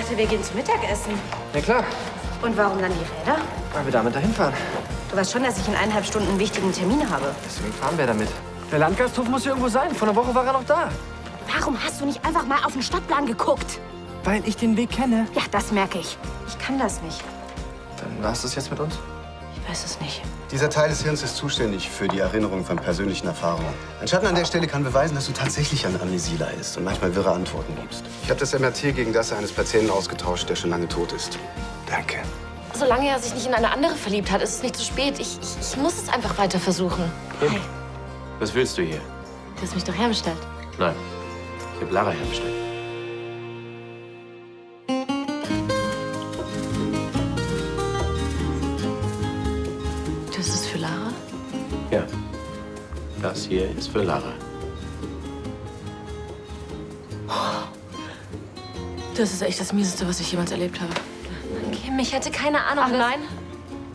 dachte, wir gehen zum Mittagessen. Ja, klar. Und warum dann die Räder? Weil wir damit dahin fahren. Du weißt schon, dass ich in 1,5 Stunden einen wichtigen Termin habe. Deswegen fahren wir damit. Der Landgasthof muss hier irgendwo sein. Vor einer Woche war er noch da. Warum hast du nicht einfach mal auf den Stadtplan geguckt? Weil ich den Weg kenne. Ja, das merke ich. Ich kann das nicht. Dann war's das jetzt mit uns? Ich weiß es nicht. Dieser Teil des Hirns ist zuständig für die Erinnerung von persönlichen Erfahrungen. Ein Schatten an der Stelle kann beweisen, dass du tatsächlich an Amnesie leidest und manchmal wirre Antworten gibst. Ich habe das MRT gegen das eines Patienten ausgetauscht, der schon lange tot ist. Danke. Solange er sich nicht in eine andere verliebt hat, ist es nicht zu spät. Ich muss es einfach weiter versuchen. Hey. Was willst du hier? Du hast mich doch herbestellt. Nein, ich habe Lara herbestellt. Das ist für Lara? Ja, das hier ist für Lara. Das ist echt das Mieseste, was ich jemals erlebt habe. Kim, ich hätte keine Ahnung. Ach nein?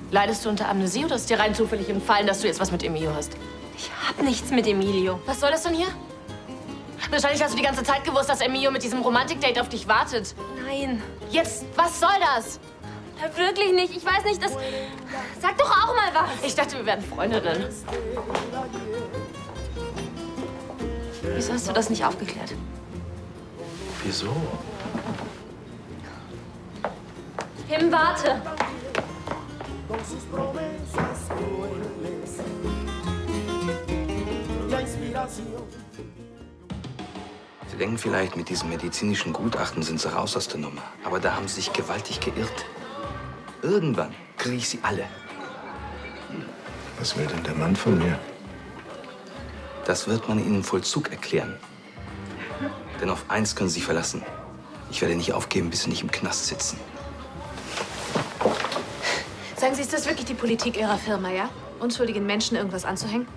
Leidest du unter Amnesie oder ist dir rein zufällig entfallen, dass du jetzt was mit Emilio hast? Ich hab nichts mit Emilio. Was soll das denn hier? Wahrscheinlich hast du die ganze Zeit gewusst, dass Emilio mit diesem Romantik-Date auf dich wartet. Nein. Jetzt, was soll das? Ja, wirklich nicht. Ich weiß nicht, das... Sag doch auch mal was. Ich dachte, wir wären Freundinnen. Wieso hast du das nicht aufgeklärt? Wieso? Kim, warte. Sie denken vielleicht, mit diesem medizinischen Gutachten sind Sie raus aus der Nummer. Aber da haben Sie sich gewaltig geirrt. Irgendwann kriege ich Sie alle. Was will denn der Mann von mir? Das wird man Ihnen im Vollzug erklären. Denn auf eins können Sie sich verlassen. Ich werde nicht aufgeben, bis Sie nicht im Knast sitzen. Sagen Sie, ist das wirklich die Politik Ihrer Firma, ja? Unschuldigen Menschen irgendwas anzuhängen?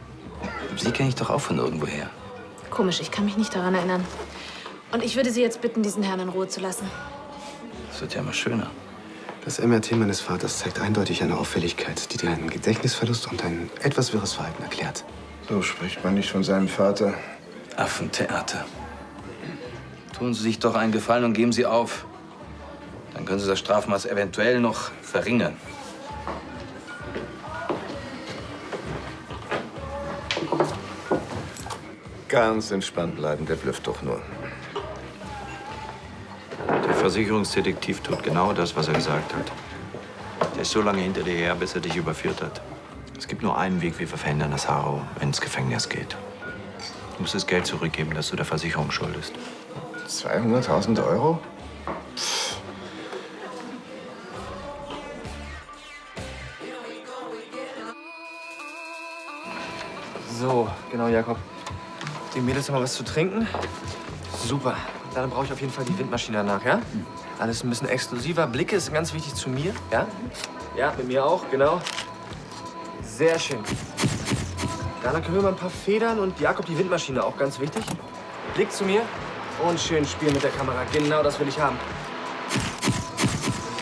Sie kenne ich doch auch von irgendwoher. Komisch, ich kann mich nicht daran erinnern. Und ich würde Sie jetzt bitten, diesen Herrn in Ruhe zu lassen. Das wird ja immer schöner. Das MRT meines Vaters zeigt eindeutig eine Auffälligkeit, die dir einen Gedächtnisverlust und ein etwas wirres Verhalten erklärt. So spricht man nicht von seinem Vater. Affentheater. Tun Sie sich doch einen Gefallen und geben Sie auf. Dann können Sie das Strafmaß eventuell noch verringern. Ganz entspannt bleiben, der blüfft doch nur. Der Versicherungsdetektiv tut genau das, was er gesagt hat. Der ist so lange hinter dir her, bis er dich überführt hat. Es gibt nur einen Weg, wie wir verhindern, dass Haro ins Gefängnis geht. Du musst das Geld zurückgeben, das du der Versicherung schuldest. 200.000 Euro? So, genau, Jakob. Die Mädels haben mal was zu trinken. Super. Dann brauche ich auf jeden Fall die Windmaschine danach, ja? Alles ein bisschen exklusiver. Blicke ist ganz wichtig zu mir, ja? Ja, mit mir auch, genau. Sehr schön. Dann können wir mal ein paar Federn und Jakob die Windmaschine auch ganz wichtig. Blick zu mir und schön spielen mit der Kamera. Genau das will ich haben.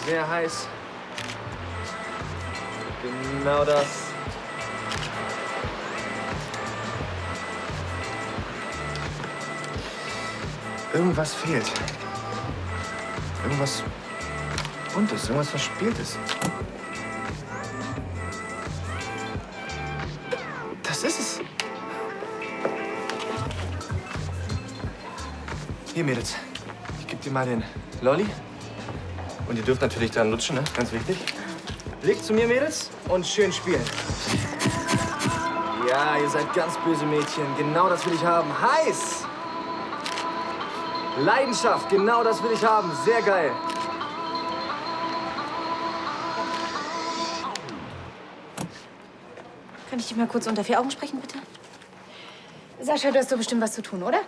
Sehr heiß. Genau das. Irgendwas fehlt. Irgendwas Buntes, irgendwas Verspieltes. Das ist es. Hier, Mädels. Ich gebe dir mal den Lolli. Und ihr dürft natürlich dran lutschen, ne? Ganz wichtig. Blick zu mir, Mädels, und schön spielen. Ja, ihr seid ganz böse Mädchen. Genau das will ich haben. Heiß! Leidenschaft, genau das will ich haben. Sehr geil. Kann ich dich mal kurz unter 4 Augen sprechen, bitte? Sascha, du hast doch bestimmt was zu tun, oder?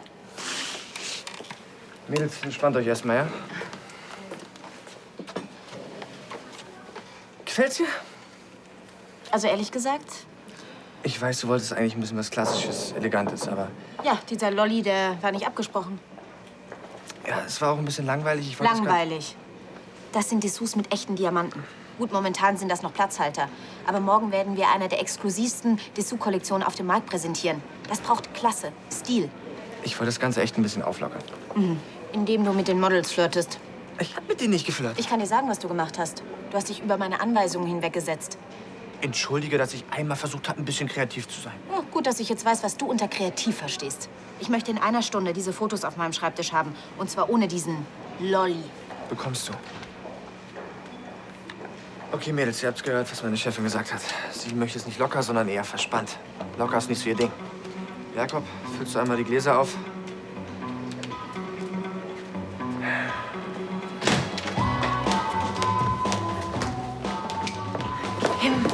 Mädels, entspannt euch erstmal, ja? Gefällt's dir? Also ehrlich gesagt, Ich weiß, du wolltest eigentlich ein bisschen was Klassisches, Elegantes, aber ja, dieser Lolli, der war nicht abgesprochen. ja, es war auch ein bisschen langweilig. Ich wollte es gar- Langweilig. Das sind Dessous mit echten Diamanten. Gut, momentan sind das noch Platzhalter. Aber morgen werden wir eine der exklusivsten Dessous-Kollektionen auf dem Markt präsentieren. Das braucht Klasse, Stil. Ich wollte das Ganze echt ein bisschen auflockern. Indem du mit den Models flirtest. Ich hab mit denen nicht geflirtet. Ich kann dir sagen, was du gemacht hast. Du hast dich über meine Anweisungen hinweggesetzt. Entschuldige, dass ich einmal versucht habe, ein bisschen kreativ zu sein. Oh, gut, dass ich jetzt weiß, was du unter kreativ verstehst. Ich möchte in einer Stunde diese Fotos auf meinem Schreibtisch haben. Und zwar ohne diesen Lolli. Bekommst du. Okay, Mädels, ihr habt's gehört, was meine Chefin gesagt hat. Sie möchte es nicht locker, sondern eher verspannt. Locker ist nicht so ihr Ding. Jakob, füllst du einmal die Gläser auf? Kim,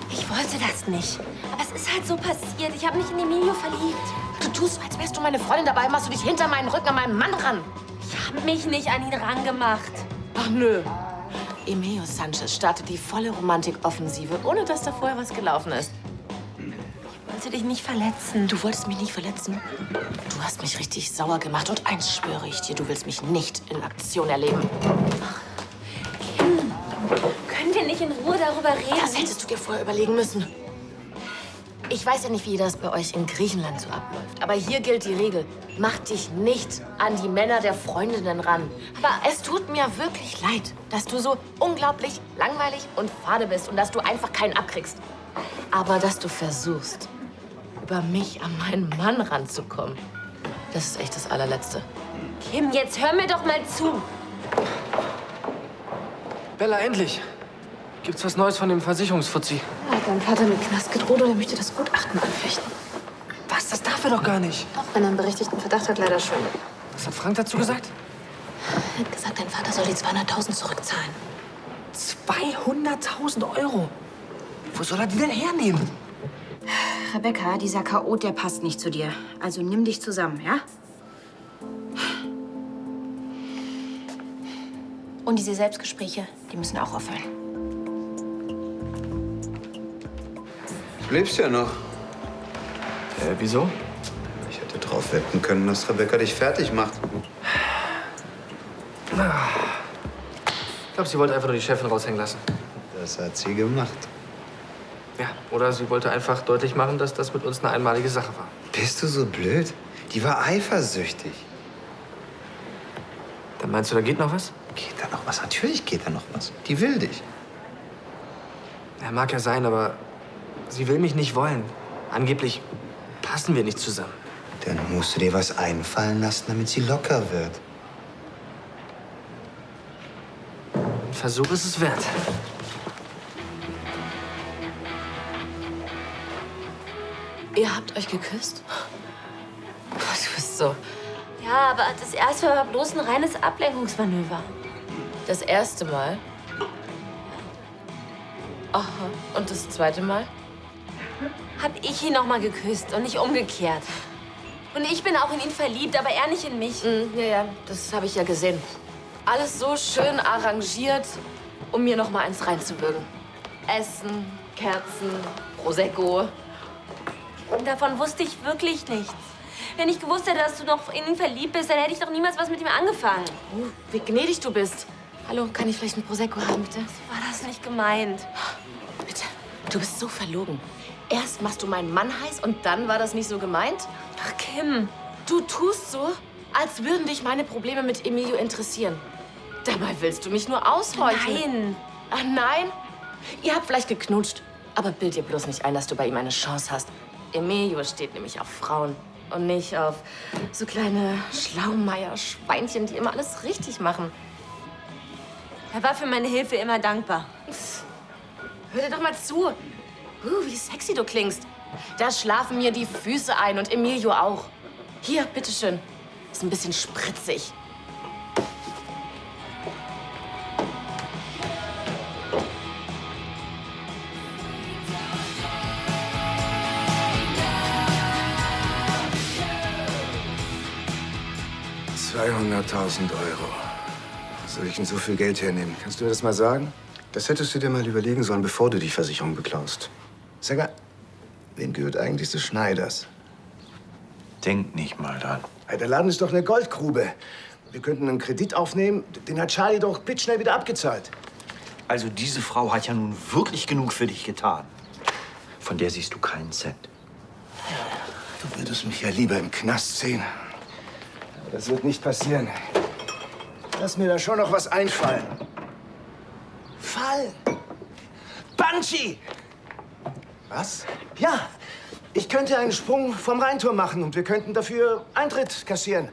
ich wollte das nicht. Aber es ist halt so passiert. Ich habe mich in Emilio verliebt. Du tust so, als wärst du meine Freundin. Dabei machst du dich hinter meinen Rücken an meinen Mann ran. Ich habe mich nicht an ihn rangemacht. Ach nö. Emilio Sanchez startet die volle Romantikoffensive, ohne dass da vorher was gelaufen ist. Ich wollte dich nicht verletzen. Du wolltest mich nicht verletzen? Du hast mich richtig sauer gemacht. Und eins schwöre ich dir, du willst mich nicht in Aktion erleben. Kim, können wir nicht in Ruhe darüber reden? Das hättest du dir vorher überlegen müssen. Ich weiß ja nicht, wie das bei euch in Griechenland so abläuft. Aber hier gilt die Regel. Mach dich nicht an die Männer der Freundinnen ran. Aber es tut mir wirklich leid, dass du so unglaublich langweilig und fade bist und dass du einfach keinen abkriegst. Aber dass du versuchst, über mich an meinen Mann ranzukommen, das ist echt das Allerletzte. Kim, jetzt hör mir doch mal zu. Bella, endlich. Gibt's was Neues von dem Versicherungsfuzzi? Ja, dein Vater mit Knast gedroht oder möchte das Gutachten anfechten. Was? Das darf er doch gar nicht. Doch, wenn er einen berechtigten Verdacht hat, leider schon. Was hat Frank dazu gesagt? Er hat gesagt, dein Vater soll die 200.000 zurückzahlen. 200.000 Euro? Wo soll er die denn hernehmen? Rebecca, dieser Chaot, der passt nicht zu dir. Also nimm dich zusammen, ja? Und diese Selbstgespräche, die müssen auch aufhören. Du lebst ja noch. Wieso? Ich hätte drauf wetten können, dass Rebecca dich fertig macht. Ich glaube, sie wollte einfach nur die Chefin raushängen lassen. Das hat sie gemacht. Ja, oder sie wollte einfach deutlich machen, dass das mit uns eine einmalige Sache war. Bist du so blöd? Die war eifersüchtig. Dann meinst du, da geht noch was? Geht da noch was? Natürlich geht da noch was. Die will dich. Ja, mag ja sein, aber sie will mich nicht wollen. Angeblich passen wir nicht zusammen. Dann musst du dir was einfallen lassen, damit sie locker wird. Ein Versuch ist es wert. Ihr habt euch geküsst? Gott, du bist so... Ja, aber das erste war bloß ein reines Ablenkungsmanöver. Das erste Mal? Aha. Und das zweite Mal? Hab ich ihn noch mal geküsst und nicht umgekehrt. Und ich bin auch in ihn verliebt, aber er nicht in mich. Ja, das habe ich ja gesehen. Alles so schön arrangiert, um mir noch mal eins reinzuwürgen. Essen, Kerzen, Prosecco. Und davon wusste ich wirklich nichts. Wenn ich gewusst hätte, dass du noch in ihn verliebt bist, dann hätte ich doch niemals was mit ihm angefangen. Wie gnädig du bist. Hallo, kann ich vielleicht ein Prosecco haben, bitte? War das nicht gemeint? Bitte. Du bist so verlogen. Erst machst du meinen Mann heiß und dann war das nicht so gemeint? Ach, Kim. Du tust so, als würden dich meine Probleme mit Emilio interessieren. Dabei willst du mich nur ausheucheln. Nein. Ach nein? Ihr habt vielleicht geknutscht, aber bild dir bloß nicht ein, dass du bei ihm eine Chance hast. Emilio steht nämlich auf Frauen und nicht auf so kleine Schlaumeier-Schweinchen, die immer alles richtig machen. Er war für meine Hilfe immer dankbar. Hör dir doch mal zu. Wie sexy du klingst. Da schlafen mir die Füße ein und Emilio auch. Hier, bitteschön. Ist ein bisschen spritzig. €200.000. Wo soll ich denn so viel Geld hernehmen? Kannst du mir das mal sagen? Das hättest du dir mal überlegen sollen, bevor du die Versicherung beklaust. Sag mal, wem gehört eigentlich des Schneiders? Denk nicht mal dran. Hey, der Laden ist doch eine Goldgrube. Wir könnten einen Kredit aufnehmen, den hat Charlie doch blitzschnell wieder abgezahlt. Also diese Frau hat ja nun wirklich genug für dich getan. Von der siehst du keinen Cent. Du würdest mich ja lieber im Knast sehen. Aber das wird nicht passieren. Lass mir da schon noch was einfallen. Fall! Bungee! Was? Ja, ich könnte einen Sprung vom Rheinturm machen und wir könnten dafür Eintritt kassieren.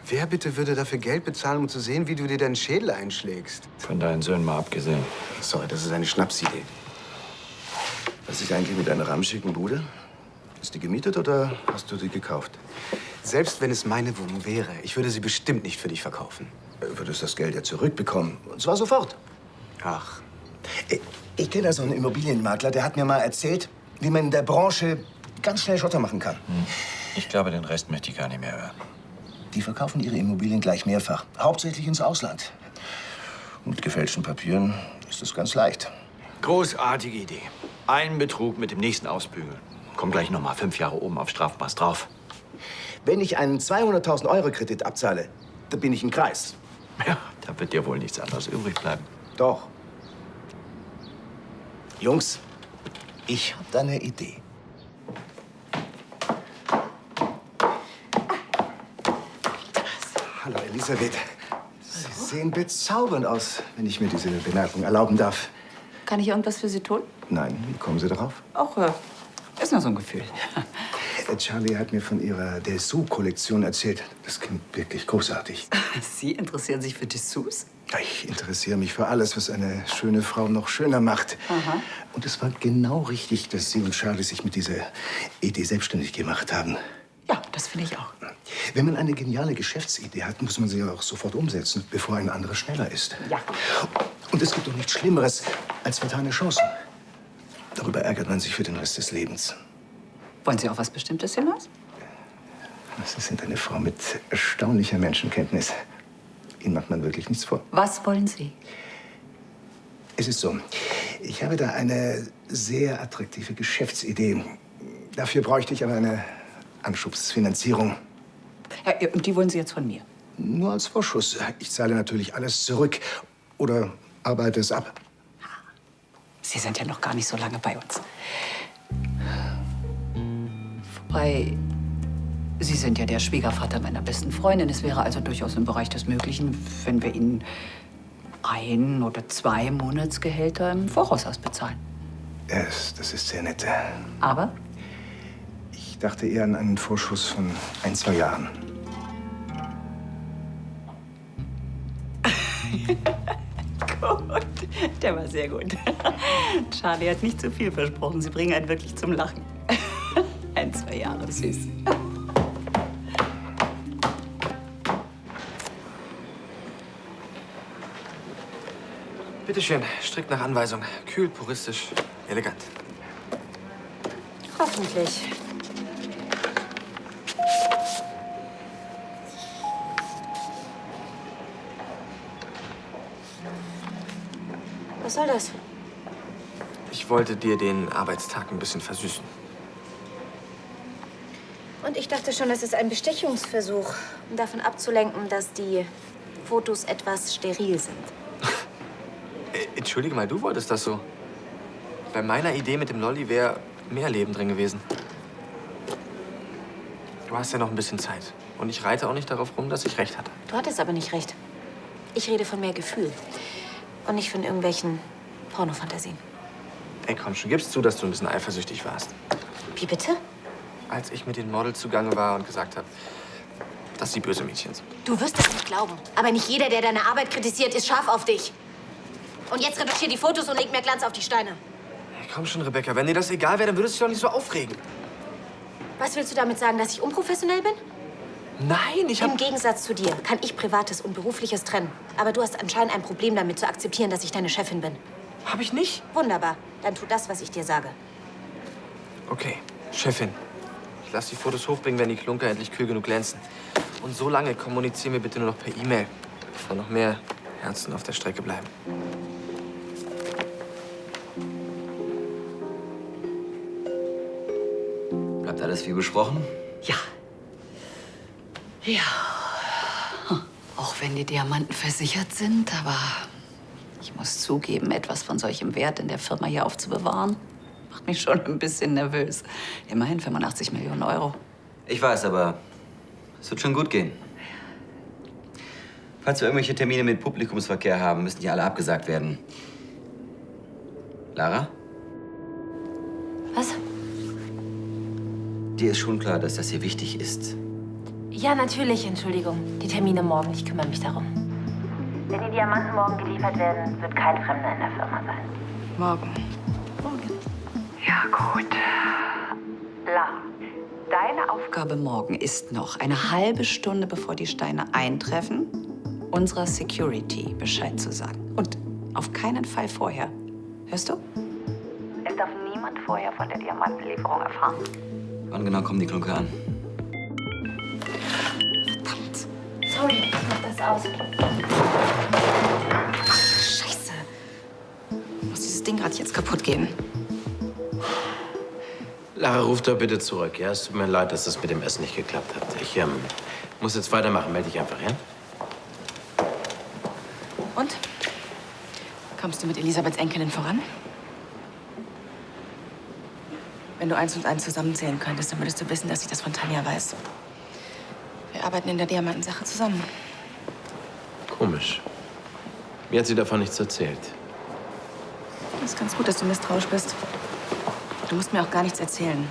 Wer bitte würde dafür Geld bezahlen, um zu sehen, wie du dir deinen Schädel einschlägst? Von deinen Söhnen mal abgesehen. Sorry, das ist eine Schnapsidee. Was ist eigentlich mit deiner ramschigen Bude? Ist die gemietet oder hast du sie gekauft? Selbst wenn es meine Wohnung wäre, ich würde sie bestimmt nicht für dich verkaufen. Du würdest das Geld ja zurückbekommen. Und zwar sofort. Ach, Ich kenne da so einen Immobilienmakler, der hat mir mal erzählt, wie man in der Branche ganz schnell Schotter machen kann. Ich glaube, den Rest möchte ich gar nicht mehr hören. Die verkaufen ihre Immobilien gleich mehrfach, hauptsächlich ins Ausland. Und mit gefälschten Papieren ist das ganz leicht. Großartige Idee. Einen Betrug mit dem nächsten ausbügeln. Komm gleich noch mal 5 Jahre oben auf Strafmaß drauf. Wenn ich einen 200.000 Euro Kredit abzahle, dann bin ich im Kreis. Ja, da wird dir wohl nichts anderes übrig bleiben. Doch. Jungs, ich habe da eine Idee. Hallo, Elisabeth. Sie sehen bezaubernd aus, wenn ich mir diese Bemerkung erlauben darf. Kann ich irgendwas für Sie tun? Nein, wie kommen Sie darauf? Auch, ist nur so ein Gefühl. Charlie hat mir von Ihrer Dessous-Kollektion erzählt. Das klingt wirklich großartig. Sie interessieren sich für Dessous? Ja, ich interessiere mich für alles, was eine schöne Frau noch schöner macht. Aha. Und es war genau richtig, dass Sie und Charlie sich mit dieser Idee selbstständig gemacht haben. Ja, das finde ich auch. Wenn man eine geniale Geschäftsidee hat, muss man sie auch sofort umsetzen, bevor ein anderer schneller ist. Ja. Und es gibt doch nichts Schlimmeres als vertane Chancen. Darüber ärgert man sich für den Rest des Lebens. Wollen Sie auf was Bestimmtes hinaus? Sie sind eine Frau mit erstaunlicher Menschenkenntnis. Ihnen macht man wirklich nichts vor. Was wollen Sie? Es ist so, ich habe da eine sehr attraktive Geschäftsidee. Dafür bräuchte ich aber eine Anschubsfinanzierung. Ja, und die wollen Sie jetzt von mir? Nur als Vorschuss. Ich zahle natürlich alles zurück oder arbeite es ab. Sie sind ja noch gar nicht so lange bei uns. Wobei, Sie sind ja der Schwiegervater meiner besten Freundin. Es wäre also durchaus im Bereich des Möglichen, wenn wir Ihnen 1 oder 2 Monatsgehälter im Voraus ausbezahlen. Das ist sehr nett. Aber? Ich dachte eher an einen Vorschuss von 1, 2 Jahren. Gut, der war sehr gut. Charlie hat nicht zu viel versprochen. Sie bringen einen wirklich zum Lachen. 1, 2 Jahre, süß. Bitte schön, strikt nach Anweisung. Kühl, puristisch, elegant. Hoffentlich. Was soll das? Ich wollte dir den Arbeitstag ein bisschen versüßen. Und ich dachte schon, es ist ein Bestechungsversuch, um davon abzulenken, dass die Fotos etwas steril sind. Entschuldige mal, du wolltest das so. Bei meiner Idee mit dem Lolli wäre mehr Leben drin gewesen. Du hast ja noch ein bisschen Zeit. Und ich reite auch nicht darauf rum, dass ich recht hatte. Du hattest aber nicht recht. Ich rede von mehr Gefühl. Und nicht von irgendwelchen Pornofantasien. Ey, komm schon, gibst zu, dass du ein bisschen eifersüchtig warst. Wie bitte? Als ich mit den Models zugange war und gesagt habe, dass sie böse Mädchen sind. Du wirst es nicht glauben. Aber nicht jeder, der deine Arbeit kritisiert, ist scharf auf dich. Und jetzt retuschier die Fotos und leg mehr Glanz auf die Steine. Hey, komm schon, Rebecca. Wenn dir das egal wäre, dann würdest du dich doch nicht so aufregen. Was willst du damit sagen, dass ich unprofessionell bin? Nein, ich Im hab... Gegensatz zu dir kann ich Privates und Berufliches trennen. Aber du hast anscheinend ein Problem damit zu akzeptieren, dass ich deine Chefin bin. Hab ich nicht? Wunderbar. Dann tu das, was ich dir sage. Okay, Chefin. Ich lass die Fotos hochbringen, wenn die Klunker endlich kühl genug glänzen. Und so lange kommunizieren wir bitte nur noch per E-Mail, bevor noch mehr Herzen auf der Strecke bleiben. Bleibt alles wie besprochen? Ja. Ja. Auch wenn die Diamanten versichert sind, aber ich muss zugeben, etwas von solchem Wert in der Firma hier aufzubewahren, macht mich schon ein bisschen nervös. Immerhin 85 Millionen Euro. Ich weiß, aber es wird schon gut gehen. Falls wir irgendwelche Termine mit Publikumsverkehr haben, müssen die alle abgesagt werden. Lara? Was? Dir ist schon klar, dass das hier wichtig ist. Ja, natürlich, Entschuldigung. Die Termine morgen, ich kümmere mich darum. Wenn die Diamanten morgen geliefert werden, wird kein Fremder in der Firma sein. Morgen. Ja, gut. Lara, deine Aufgabe morgen ist noch, eine halbe Stunde bevor die Steine eintreffen, unserer Security Bescheid zu sagen. Und auf keinen Fall vorher. Hörst du? Es darf niemand vorher von der Diamantenlieferung erfahren. Wann genau kommen die Klunker an? Verdammt. Sorry, ich mach das aus. Scheiße. Muss dieses Ding gerade jetzt kaputt gehen? Lara, ruf doch bitte zurück, ja? Es tut mir leid, dass das mit dem Essen nicht geklappt hat. Ich muss jetzt weitermachen. Melde dich einfach, ja? Und? Kommst du mit Elisabeths Enkelin voran? Wenn du 1 und 1 zusammenzählen könntest, dann würdest du wissen, dass ich das von Tanja weiß. Wir arbeiten in der Diamantensache zusammen. Komisch. Mir hat sie davon nichts erzählt. Das ist ganz gut, dass du misstrauisch bist. Du musst mir auch gar nichts erzählen.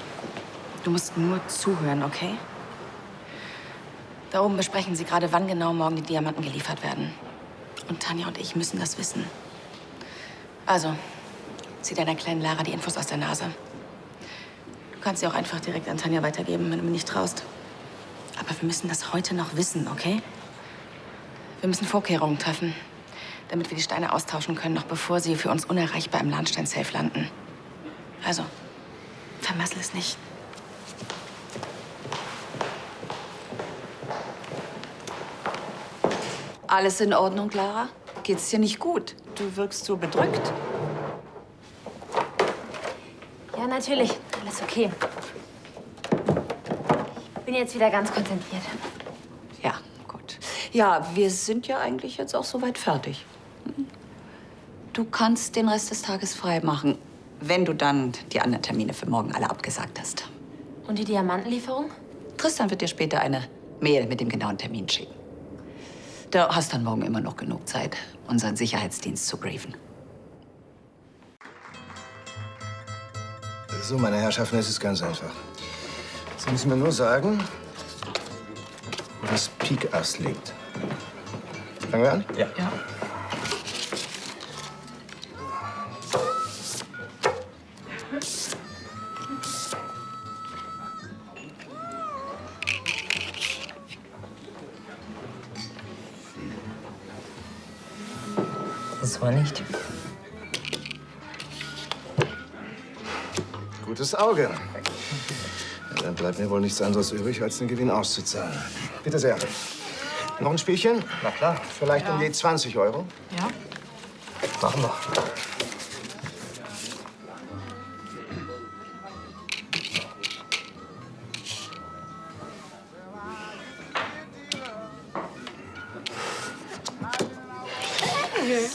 Du musst nur zuhören, okay? Da oben besprechen sie gerade, wann genau morgen die Diamanten geliefert werden. Und Tanja und ich müssen das wissen. Also, zieh deiner kleinen Lara die Infos aus der Nase. Du kannst sie auch einfach direkt an Tanja weitergeben, wenn du mir nicht traust. Aber wir müssen das heute noch wissen, okay? Wir müssen Vorkehrungen treffen, damit wir die Steine austauschen können, noch bevor sie für uns unerreichbar im Lahnstein-Safe landen. Also, vermassel es nicht. Alles in Ordnung, Lara? Geht's dir nicht gut? Du wirkst so bedrückt. Ja, natürlich. Alles okay. Ich bin jetzt wieder ganz konzentriert. Ja, gut. Ja, wir sind ja eigentlich jetzt auch soweit fertig. Du kannst den Rest des Tages frei machen, wenn du dann die anderen Termine für morgen alle abgesagt hast. Und die Diamantenlieferung? Tristan wird dir später eine Mail mit dem genauen Termin schicken. Du hast dann morgen immer noch genug Zeit, unseren Sicherheitsdienst zu briefen. So, meine Herrschaften, es ist ganz einfach. Sie müssen mir nur sagen, wo das Pikass liegt. Fangen wir an? Ja. Das war nicht. Gutes Auge. Dann bleibt mir wohl nichts anderes übrig, als den Gewinn auszuzahlen. Bitte sehr. Noch ein Spielchen? Na klar. Vielleicht um je 20 Euro. Ja? Machen wir.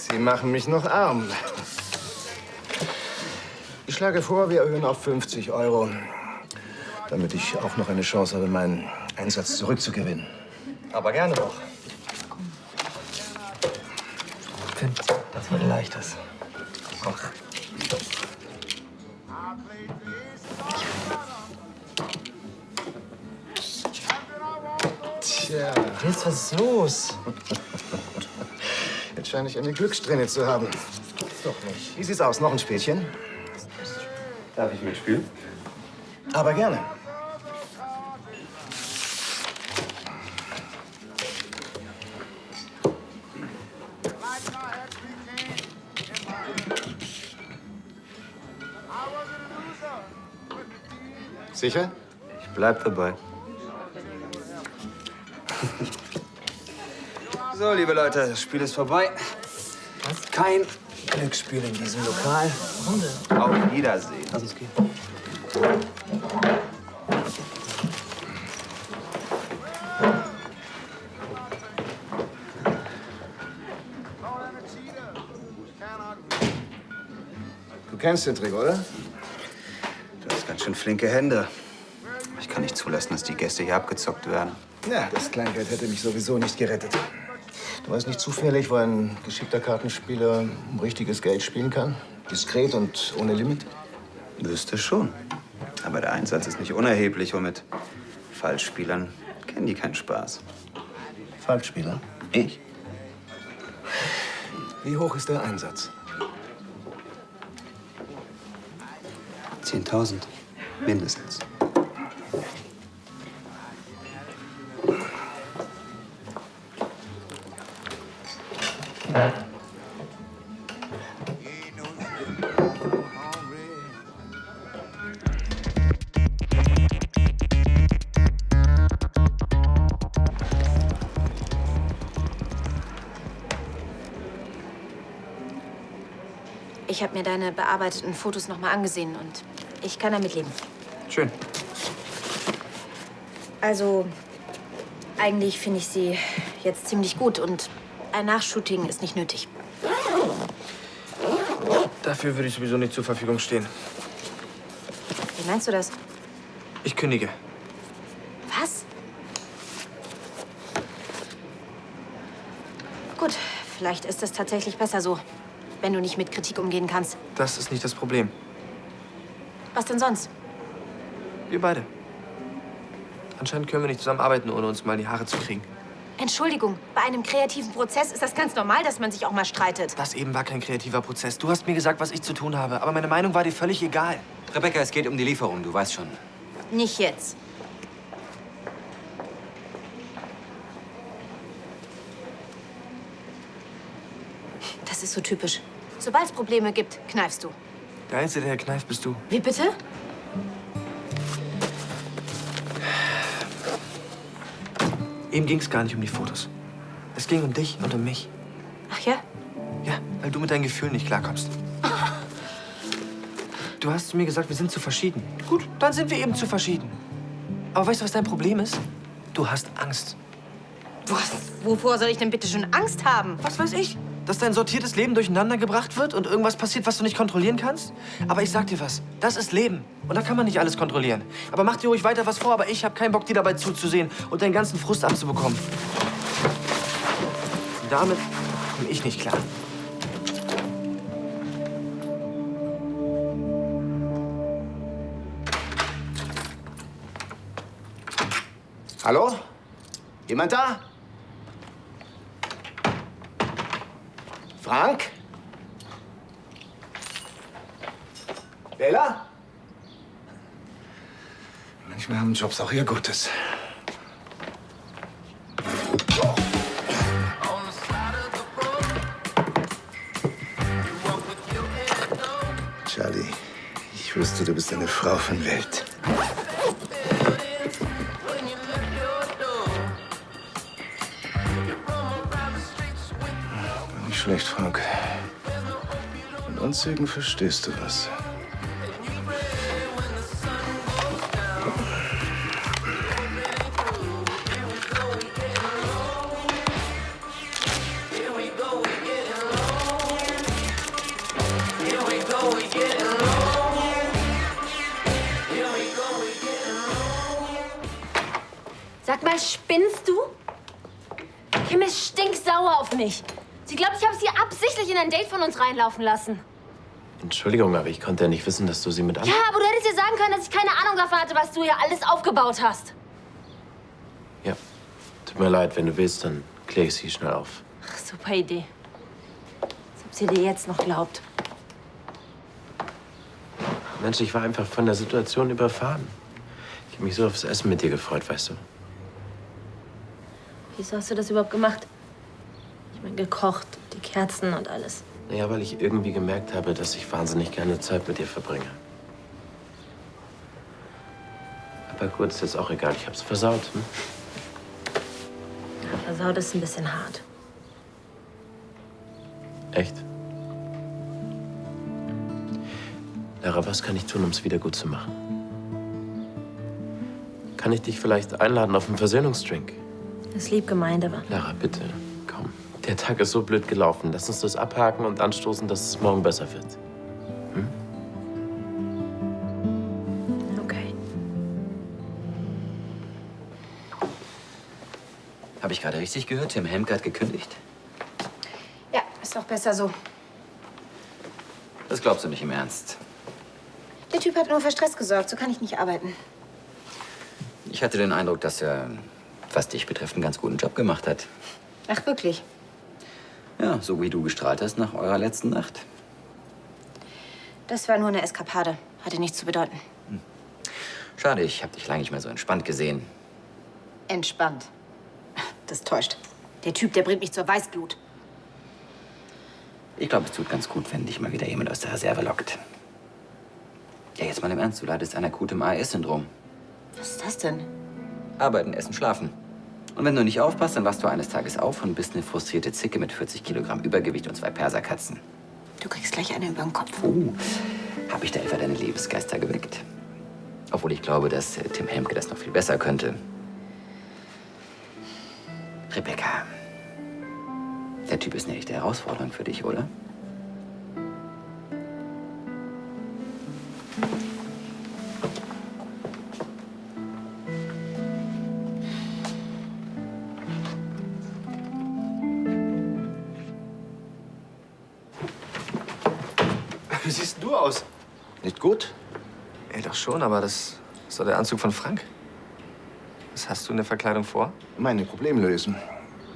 Sie machen mich noch arm. Ich schlage vor, wir erhöhen auf 50 Euro, damit ich auch noch eine Chance habe, meinen Einsatz zurückzugewinnen. Aber gerne doch. Ich finde, das wird ein leichtes. Ach. Tja, Jetzt, was ist los? jetzt scheine ich eine Glückssträhne zu haben. Doch nicht. Wie sieht's aus? Noch ein Spielchen? Darf ich mitspielen? Aber gerne. Sicher? Ich bleib dabei. So, liebe Leute, das Spiel ist vorbei. Kein Glücksspiel in diesem Lokal. Auf Wiedersehen. Lass uns gehen. Du kennst den Trick, oder? Du hast ganz schön flinke Hände. Ich kann nicht zulassen, dass die Gäste hier abgezockt werden. Ja, das Kleingeld hätte mich sowieso nicht gerettet. Du weißt nicht zufällig, wo ein geschickter Kartenspieler um richtiges Geld spielen kann? Diskret und ohne Limit? Wüsste schon. Aber der Einsatz ist nicht unerheblich und mit Falschspielern kennen die keinen Spaß. Falschspieler? Ich? Wie hoch ist der Einsatz? 10.000. Mindestens. Ich habe mir deine bearbeiteten Fotos noch mal angesehen und ich kann damit leben. Schön. Also, eigentlich finde ich sie jetzt ziemlich gut und ein Nachshooting ist nicht nötig. Dafür würde ich sowieso nicht zur Verfügung stehen. Wie meinst du das? Ich kündige. Was? Gut, vielleicht ist es tatsächlich besser so, wenn du nicht mit Kritik umgehen kannst. Das ist nicht das Problem. Was denn sonst? Wir beide. Anscheinend können wir nicht zusammenarbeiten, ohne uns mal in die Haare zu kriegen. Entschuldigung, bei einem kreativen Prozess ist das ganz normal, dass man sich auch mal streitet. Das eben war kein kreativer Prozess. Du hast mir gesagt, was ich zu tun habe, aber meine Meinung war dir völlig egal. Rebecca, es geht um die Lieferung, du weißt schon. Nicht jetzt. Das ist so typisch. Sobald es Probleme gibt, kneifst du. Der Einzige, der kneift, bist du. Wie bitte? Eben ging es gar nicht um die Fotos. Es ging um dich und um mich. Ach ja? Ja, weil du mit deinen Gefühlen nicht klarkommst. Du hast zu mir gesagt, wir sind zu verschieden. Gut, dann sind wir eben zu verschieden. Aber weißt du, was dein Problem ist? Du hast Angst. Was? Wovor soll ich denn bitte schon Angst haben? Was weiß ich? Dass dein sortiertes Leben durcheinander gebracht wird und irgendwas passiert, was du nicht kontrollieren kannst? Aber ich sag dir was, das ist Leben. Und da kann man nicht alles kontrollieren. Aber mach dir ruhig weiter was vor, aber ich habe keinen Bock, dir dabei zuzusehen und deinen ganzen Frust abzubekommen. Und damit komme ich nicht klar. Hallo? Jemand da? Frank? Bella? Manchmal haben Jobs auch ihr Gutes. Charlie, ich wusste, du bist eine Frau von Welt. Nicht schlecht, Frank. Von Anzügen verstehst du was. Sag mal, spinnst du? Kim ist stinksauer auf mich. Sie glaubt, ich habe sie absichtlich in ein Date von uns reinlaufen lassen. Entschuldigung, aber ich konnte ja nicht wissen, dass du sie mit an... Ja, aber du hättest ihr sagen können, dass ich keine Ahnung davon hatte, was du hier alles aufgebaut hast. Ja, tut mir leid, wenn du willst, dann kläre ich sie schnell auf. Ach, super Idee. Als ob sie dir jetzt noch glaubt. Mensch, ich war einfach von der Situation überfahren. Ich habe mich so aufs Essen mit dir gefreut, weißt du? Wieso hast du das überhaupt gemacht? Ich meine, gekocht, die Kerzen und alles. Naja, weil ich irgendwie gemerkt habe, dass ich wahnsinnig gerne Zeit mit dir verbringe. Aber gut, ist jetzt auch egal. Ich hab's versaut. Hm? Ja, versaut ist ein bisschen hart. Echt? Lara, was kann ich tun, um es wieder gut zu machen? Kann ich dich vielleicht einladen auf einen Versöhnungsdrink? Ist lieb gemeint, aber Lara, bitte, komm. Der Tag ist so blöd gelaufen. Lass uns das abhaken und anstoßen, dass es morgen besser wird. Hm? okay. Habe ich gerade richtig gehört? Tim Helmke hat gekündigt? Ist doch besser so. Das glaubst du nicht im Ernst. Der Typ hat nur für Stress gesorgt. So kann ich nicht arbeiten. Ich hatte den Eindruck, dass er, was dich betrifft, einen ganz guten Job gemacht hat. Ach, wirklich? Ja, so wie du gestrahlt hast nach eurer letzten Nacht. Das war nur eine Eskapade. Hatte nichts zu bedeuten. Schade, ich habe dich lange nicht mehr so entspannt gesehen. Entspannt. Das täuscht. Der Typ, der bringt mich zur Weißglut. Ich glaube, es tut ganz gut, wenn dich mal wieder jemand aus der Reserve lockt. Ja, jetzt mal im Ernst, du leidest an akutem AS-Syndrom. Was ist das denn? Arbeiten, essen, schlafen. Und wenn du nicht aufpasst, dann wachst du eines Tages auf und bist eine frustrierte Zicke mit 40 Kilogramm Übergewicht und 2 Perserkatzen. Du kriegst gleich eine über den Kopf. Hab ich da etwa deine Lebensgeister geweckt? Obwohl ich glaube, dass Tim Helmke das noch viel besser könnte. Rebecca, der Typ ist eine echte Herausforderung für dich, oder? Wie siehst du aus? Nicht gut? Ey, doch schon, aber das ist doch der Anzug von Frank. Was hast du in der Verkleidung vor? Meine Probleme lösen.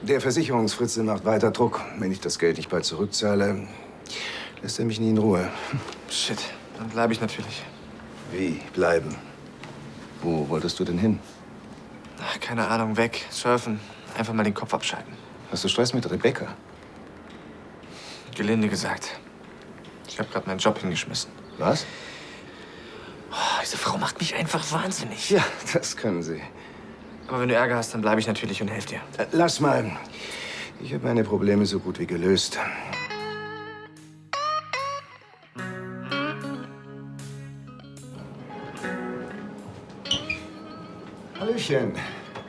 Der Versicherungsfritze macht weiter Druck. Wenn ich das Geld nicht bald zurückzahle, lässt er mich nie in Ruhe. Shit, dann bleibe ich natürlich. Wie bleiben? Wo wolltest du denn hin? Ach, keine Ahnung, weg, surfen, einfach mal den Kopf abschalten. Hast du Stress mit Rebecca? Gelinde gesagt. Ich habe gerade meinen Job hingeschmissen. Was? Oh, diese Frau macht mich einfach wahnsinnig. Ja, das können sie. Aber wenn du Ärger hast, dann bleibe ich natürlich und helfe dir. Lass mal. Ich habe meine Probleme so gut wie gelöst. Hallöchen.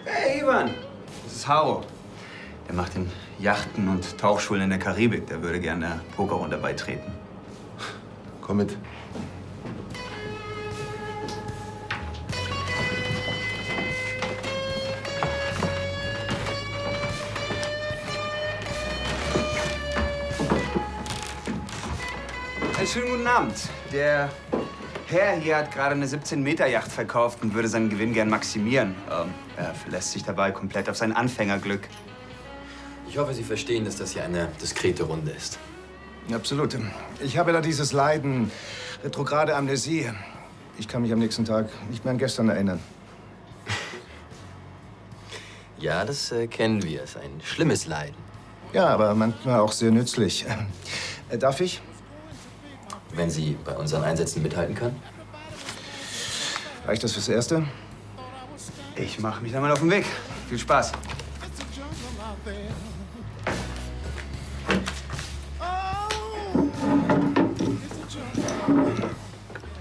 Hey, Ivan. Das ist Haro. Der macht in Yachten und Tauchschulen in der Karibik. Der würde gerne der Pokerrunde beitreten. Komm mit. Einen schönen guten Abend. Der Herr hier hat gerade eine 17-Meter-Yacht verkauft und würde seinen Gewinn gern maximieren. Er verlässt sich dabei komplett auf sein Anfängerglück. Ich hoffe, Sie verstehen, dass das hier eine diskrete Runde ist. Absolut. Ich habe da dieses Leiden, retrograde Amnesie. Ich kann mich am nächsten Tag nicht mehr an gestern erinnern. Ja, das kennen wir. Es ist ein schlimmes Leiden. Ja, aber manchmal auch sehr nützlich. Darf ich? Wenn Sie bei unseren Einsätzen mithalten können? Reicht das fürs Erste? Ich mache mich dann mal auf den Weg. Viel Spaß.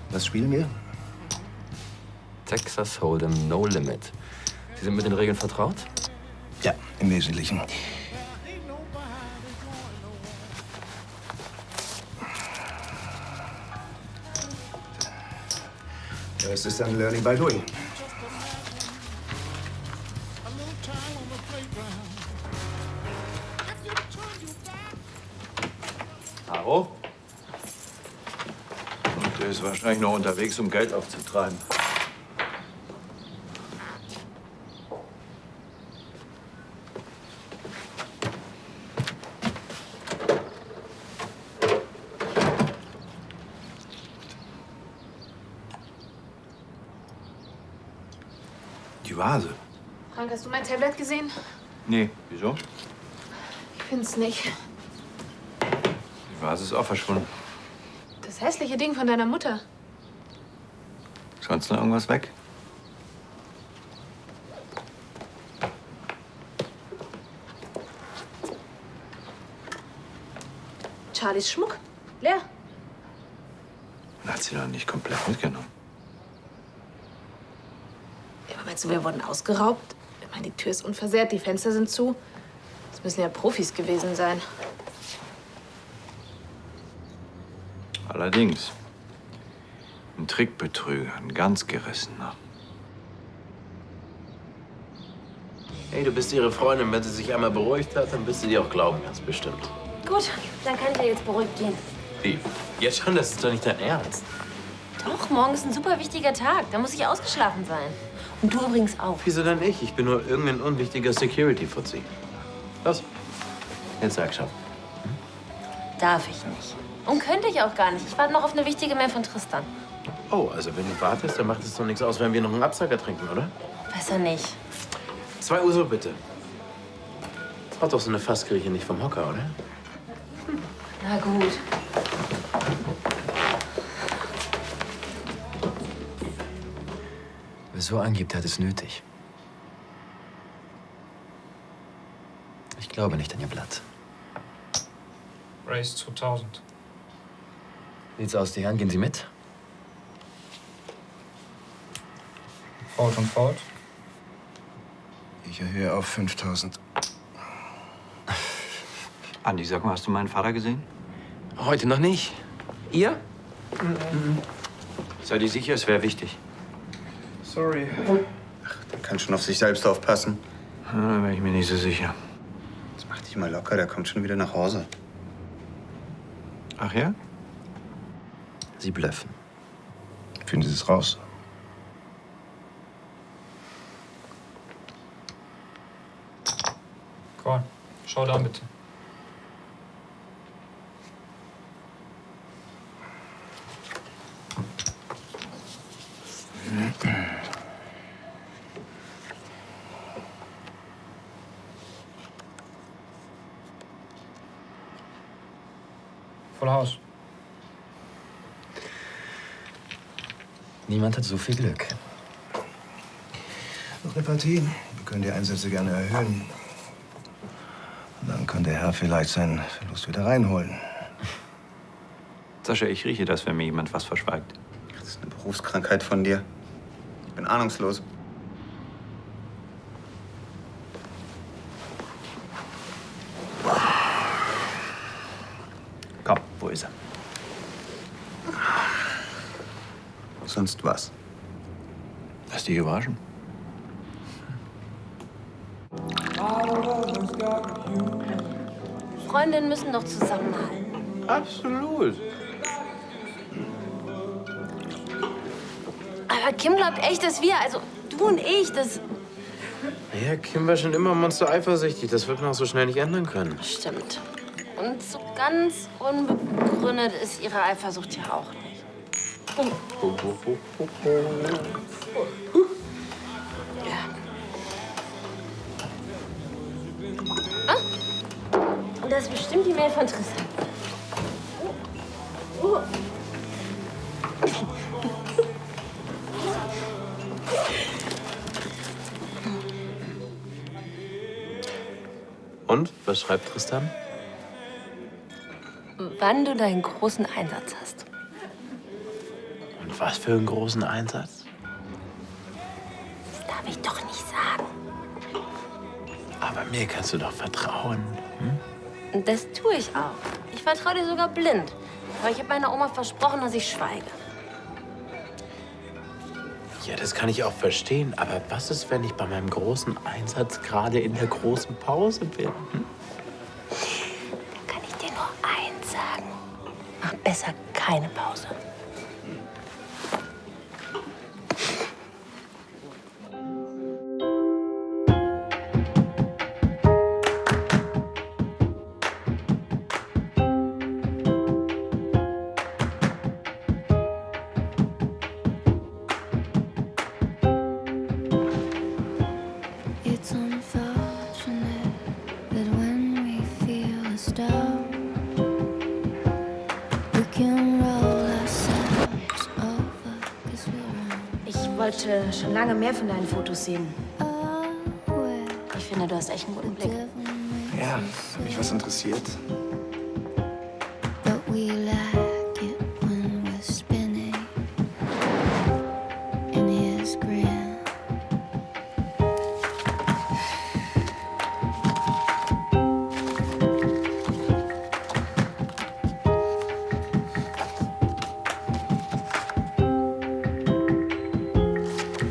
Was spielen wir? Texas Hold'em No Limit. Sie sind mit den Regeln vertraut? Ja, im Wesentlichen. Das ist dann Learning by Doing. Haro? Und der ist wahrscheinlich noch unterwegs, um Geld aufzutreiben. Die Vase. Frank, hast du mein Tablet gesehen? Nee, wieso? Ich find's nicht. Die Vase ist auch verschwunden. Das hässliche Ding von deiner Mutter. Ist sonst noch irgendwas weg? Charlies Schmuck. Leer. Dann hat sie doch nicht komplett mitgenommen. Ja, aber meinst du, wir wurden ausgeraubt? Ich meine, die Tür ist unversehrt, die Fenster sind zu. Das müssen ja Profis gewesen sein. Allerdings. Ein Trickbetrüger, ein ganz gerissener. Hey, du bist ihre Freundin. Wenn sie sich einmal beruhigt hat, dann wirst du dir auch glauben, ganz bestimmt. Gut, dann kann ich ja jetzt beruhigt gehen. Wie? Jetzt schon? Das ist doch nicht dein Ernst. Doch, morgen ist ein super wichtiger Tag. Da muss ich ausgeschlafen sein. Und du übrigens auch. Wieso dann ich? Ich bin nur irgendein unwichtiger Security-Fuzzi. Los, jetzt sag schon. Darf ich nicht. Und könnte ich auch gar nicht. Ich warte noch auf eine wichtige Mail von Tristan. Oh, also wenn du wartest, dann macht es doch nichts aus, wenn wir noch einen Absacker trinken, oder? Besser nicht. 2 Uhr so bitte. Haut doch so eine Fassgrieche nicht vom Hocker, oder? Na gut. Wer so angibt, hat es nötig. Ich glaube nicht an ihr Blatt. Race 2000. Sieht's aus, die Herren, gehen Sie mit? Fault und Fault. Ich erhöhe auf 5000. Andi, sag mal, hast du meinen Vater gesehen? Heute noch nicht. Ihr? Sei dir sicher, es wäre wichtig. Sorry. Ach, der kann schon auf sich selbst aufpassen. Da wäre ich mir nicht so sicher. Jetzt mach dich mal locker, der kommt schon wieder nach Hause. Ach ja? Sie blöffen. Finden Sie es raus? Korn, schau da bitte. Voll Haus. Niemand hat so viel Glück. Noch eine Partie. Wir können die Einsätze gerne erhöhen. Und dann kann der Herr vielleicht seinen Verlust wieder reinholen. Sascha, ich rieche das, wenn mir jemand was verschweigt. Das ist eine Berufskrankheit von dir. Ich bin ahnungslos. Komm, wo ist er? Sonst was? Lass dich überraschen. Freundinnen müssen doch zusammenhalten. Absolut. Aber Kim glaubt echt, dass wir, also du und ich, das... Ja, Kim war schon immer monster-eifersüchtig. Das wird man auch so schnell nicht ändern können. Stimmt. Und so ganz unbegründet ist ihre Eifersucht ja auch nicht. Ja. Ah, das ist bestimmt die Mail von Tristan. Und? Was schreibt Tristan? Wann du deinen großen Einsatz hast. Und was für einen großen Einsatz? Das darf ich doch nicht sagen. Aber mir kannst du doch vertrauen. Hm? Und das tue ich auch. Ich vertraue dir sogar blind. Aber ich habe meiner Oma versprochen, dass ich schweige. Ja, das kann ich auch verstehen. Aber was ist, wenn ich bei meinem großen Einsatz gerade in der großen Pause bin? Hm? Dann kann ich dir nur eins sagen. Mach besser keine Pause. It's unfortunate that when we feel a storm, we can roll ourselves over 'cause we're Ich wollte schon lange mehr von deinen Fotos sehen. unaware. Ich finde, du hast echt einen guten Blick. Ja, wenn mich was interessiert. But we like it when we're spinning in his grin.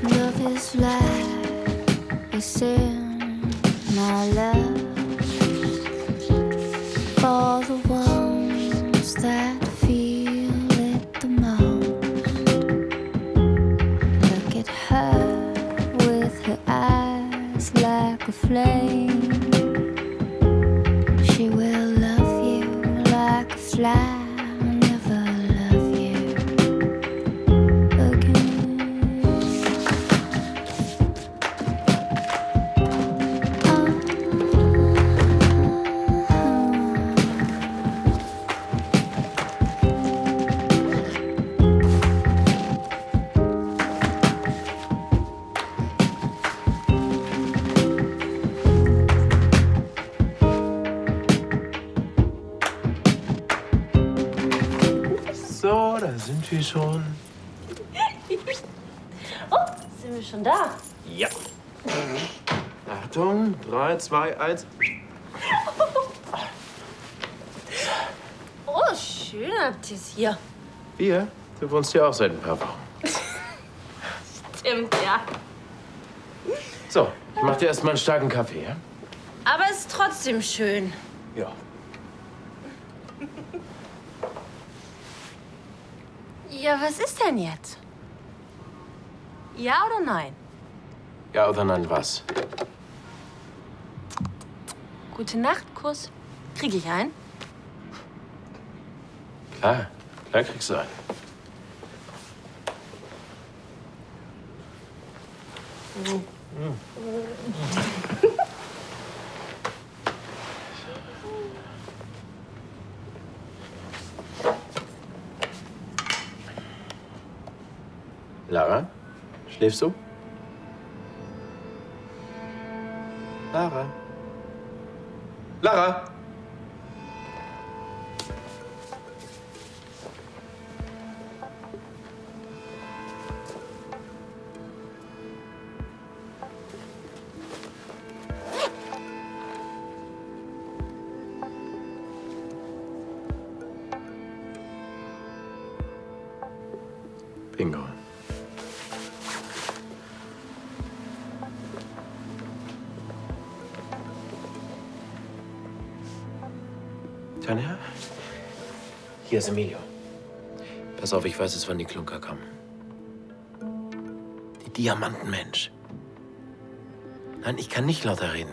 Love is like a sin, my love. For the Sie schon? Oh, sind wir schon da? Ja. Achtung, 3, 2, 1. Oh, schön habt ihr es hier. Wir? Du wohnst hier auch seit ein paar Wochen. Stimmt, ja. So, ich mach dir erstmal einen starken Kaffee, ja? Aber es ist trotzdem schön. Ja. Ja, was ist denn jetzt? Ja oder nein? Ja oder nein, was? Gute Nacht, Kuss. Krieg ich einen? Klar, klar kriegst du einen. Lara, schläfst du? Lara? Lara? Bingo. Tanja? Hier ist Emilio. Pass auf, ich weiß es, wann die Klunker kommen. Die Diamantenmensch. Nein, ich kann nicht lauter reden.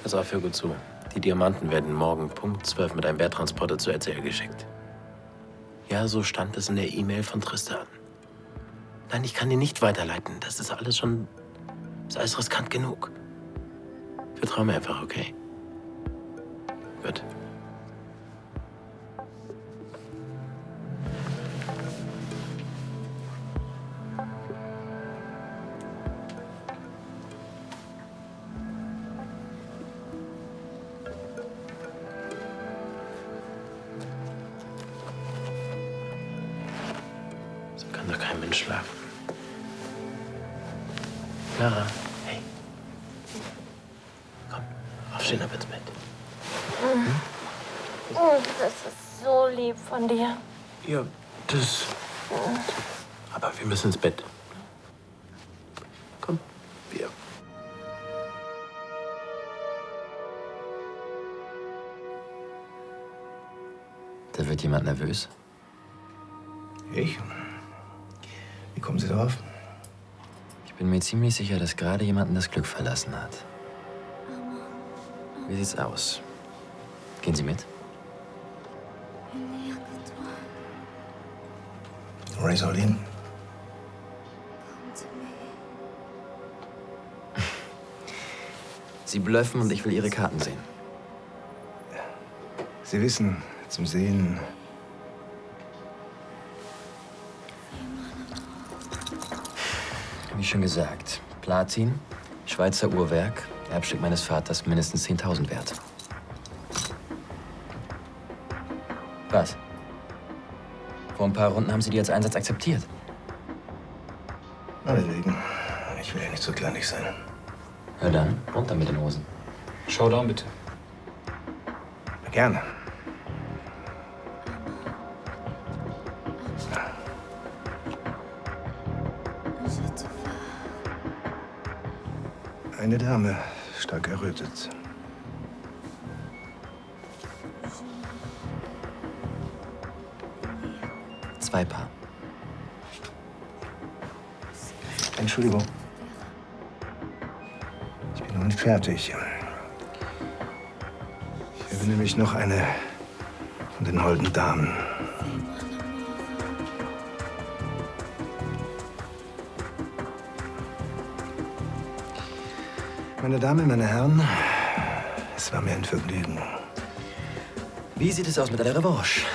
Pass auf, hör gut zu. Die Diamanten werden morgen Punkt 12 mit einem Bärtransporter zu RTL geschickt. Ja, so stand es in der E-Mail von Tristan. Nein, ich kann dir nicht weiterleiten. Das ist alles schon... Das ist alles riskant genug. Vertrau mir einfach, okay? Gut. So kann doch kein Mensch schlafen. Clara, hey. Komm, aufstehen, ab ins Bett. Das ist so lieb von dir. Ja, das... Aber wir müssen ins Bett. Komm, wir... Da wird jemand nervös. Ich? Wie kommen Sie darauf? Ich bin mir ziemlich sicher, dass gerade jemanden das Glück verlassen hat. Wie sieht's aus? Gehen Sie mit? Razorlin. Sie blöffen und ich will Ihre Karten sehen. Sie wissen, zum Sehen... Wie schon gesagt, Platin, Schweizer Uhrwerk, Erbstück meines Vaters, mindestens 10.000 wert. Was? Vor ein paar Runden haben Sie die als Einsatz akzeptiert. Meinetwegen. Ich will ja nicht so kleinlich sein. Na dann, runter mit den Hosen. Showdown, bitte. Gerne. Eine Dame, stark errötet. Zwei Paar. Entschuldigung. Ich bin noch nicht fertig. Ich habe nämlich noch eine von den holden Damen. Meine Damen, meine Herren, es war mir ein Vergnügen. Wie sieht es aus mit einer Revanche?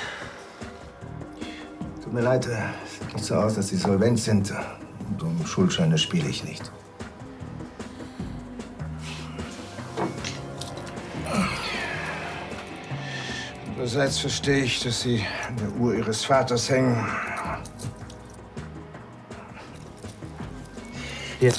Tut mir leid, es sieht nicht so aus, dass Sie solvent sind. Und um Schuldscheine spiele ich nicht. Andererseits verstehe ich, dass Sie an der Uhr Ihres Vaters hängen. Hier.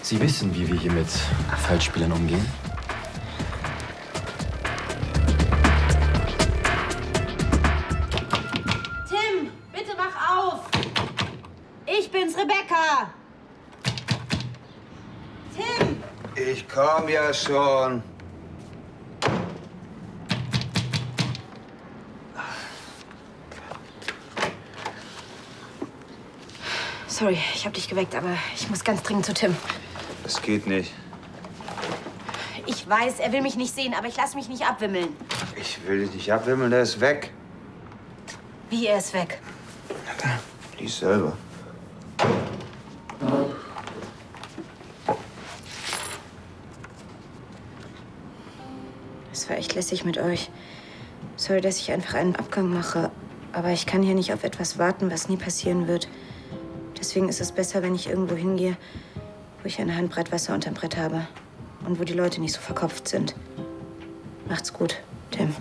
Sie wissen, wie wir hier mit Falschspielern umgehen? Tim, bitte mach auf! Ich bin's, Rebecca! Tim! Ich komm ja schon. Sorry, ich hab dich geweckt, aber ich muss ganz dringend zu Tim. Das geht nicht. Ich weiß, er will mich nicht sehen, aber ich lass mich nicht abwimmeln. Ich will dich nicht abwimmeln, der ist weg. Wie, er ist weg? Lies selber. Es war echt lässig mit euch. Sorry, dass ich einfach einen Abgang mache. Aber ich kann hier nicht auf etwas warten, was nie passieren wird. Deswegen ist es besser, wenn ich irgendwo hingehe, wo ich eine Handbreit Wasser unterm Brett habe. Und wo die Leute nicht so verkopft sind. Macht's gut, Tim.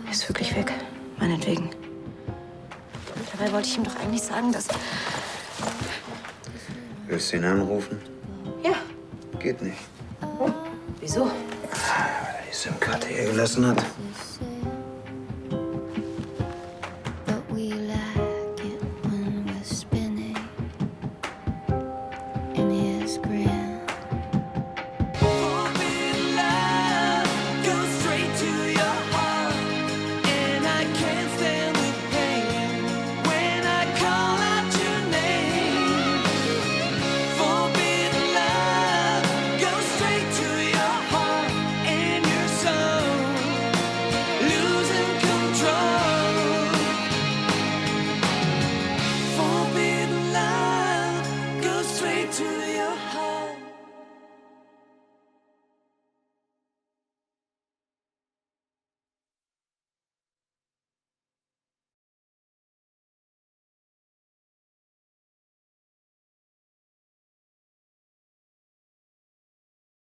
Er ist wirklich weg. Meinetwegen. Dabei wollte ich ihm doch eigentlich sagen, dass... Willst du ihn anrufen? Ja. Geht nicht. Wieso? Weil er die SIM-Karte hier gelassen hat.